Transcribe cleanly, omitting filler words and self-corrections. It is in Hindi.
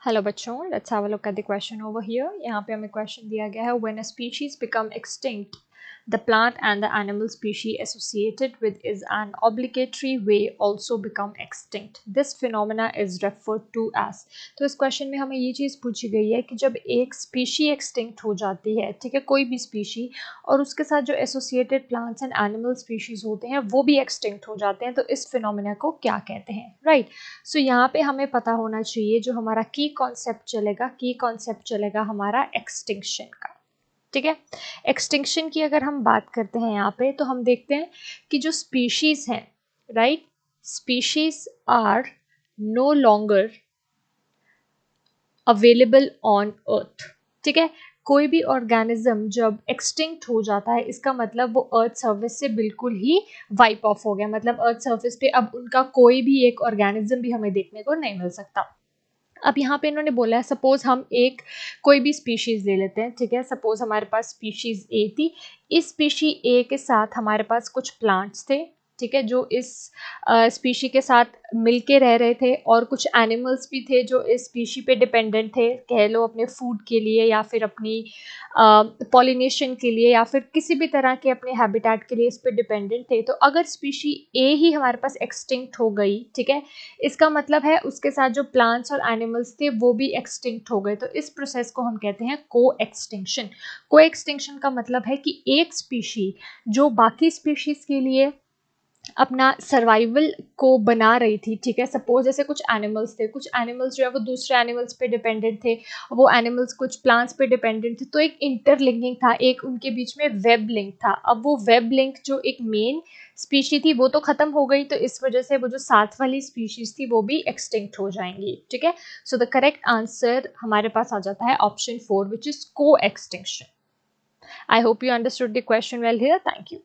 हेलो बच्चों, let's have a look at the question over here. यहाँ पे हमें क्वेश्चन दिया गया है, when a species become extinct the plant and the animal species associated with is an obligatory way also become extinct, this phenomena is referred to as. तो इस क्वेश्चन में हमें ये चीज़ पूछी गई है कि जब एक स्पीशी एक्सटिंक्ट हो जाती है, ठीक है, कोई भी स्पीशी, और उसके साथ जो associated plants and animal species होते हैं वो भी एक्सटिंक्ट हो जाते हैं, तो इस फिनोमेना को क्या कहते हैं, राइट। सो यहाँ पे हमें पता होना चाहिए जो हमारा की कॉन्सेप्ट चलेगा हमारा एक्सटिंक्शन का, ठीक है। एक्सटिंक्शन की अगर हम बात करते हैं यहाँ पे, तो हम देखते हैं कि जो स्पीशीज हैं, right, species are no longer available on earth, ठीक है। कोई भी ऑर्गेनिज्म जब एक्सटिंक्ट हो जाता है, इसका मतलब वो अर्थ सर्फेस से बिल्कुल ही वाइप ऑफ हो गया, मतलब अर्थ सर्फेस पे अब उनका कोई भी एक ऑर्गेनिज्म भी हमें देखने को नहीं मिल सकता। अब यहाँ पे इन्होंने बोला है, सपोज हम एक कोई भी स्पीशीज ले लेते हैं, ठीक है। सपोज हमारे पास स्पीशीज ए थी, इस स्पीशी ए के साथ हमारे पास कुछ प्लांट्स थे, ठीक है, जो इस स्पीशी के साथ मिलके रह रहे थे, और कुछ एनिमल्स भी थे जो इस स्पीशी पे डिपेंडेंट थे, कह लो अपने फूड के लिए या फिर अपनी पॉलिनेशन के लिए या फिर किसी भी तरह के अपने हैबिटेट के लिए इस पे डिपेंडेंट थे। तो अगर स्पीशी ए ही हमारे पास एक्सटिंक्ट हो गई, ठीक है, इसका मतलब है उसके साथ जो प्लांट्स और एनिमल्स थे वो भी एक्सटिंक्ट हो गए। तो इस प्रोसेस को हम कहते हैं को एक्सटिंक्शन। को एक्सटिंक्शन का मतलब है कि एक स्पीशी जो बाकी स्पीशीज के लिए अपना सर्वाइवल को बना रही थी, ठीक है। सपोज जैसे कुछ एनिमल्स थे, कुछ एनिमल्स जो है वो दूसरे एनिमल्स पे डिपेंडेंट थे, वो एनिमल्स कुछ प्लांट्स पे डिपेंडेंट थे, तो एक इंटरलिंकिंग था, एक उनके बीच में वेब लिंक था। अब वो वेब लिंक जो एक मेन स्पीशी थी वो तो खत्म हो गई, तो इस वजह से वो जो साथ वाली स्पीशीज थी वो भी एक्सटिंक्ट हो जाएंगी, ठीक है। सो द करेक्ट आंसर हमारे पास आ जाता है ऑप्शन 4, विच इज को extinction. I hope you understood the question well here. Thank you.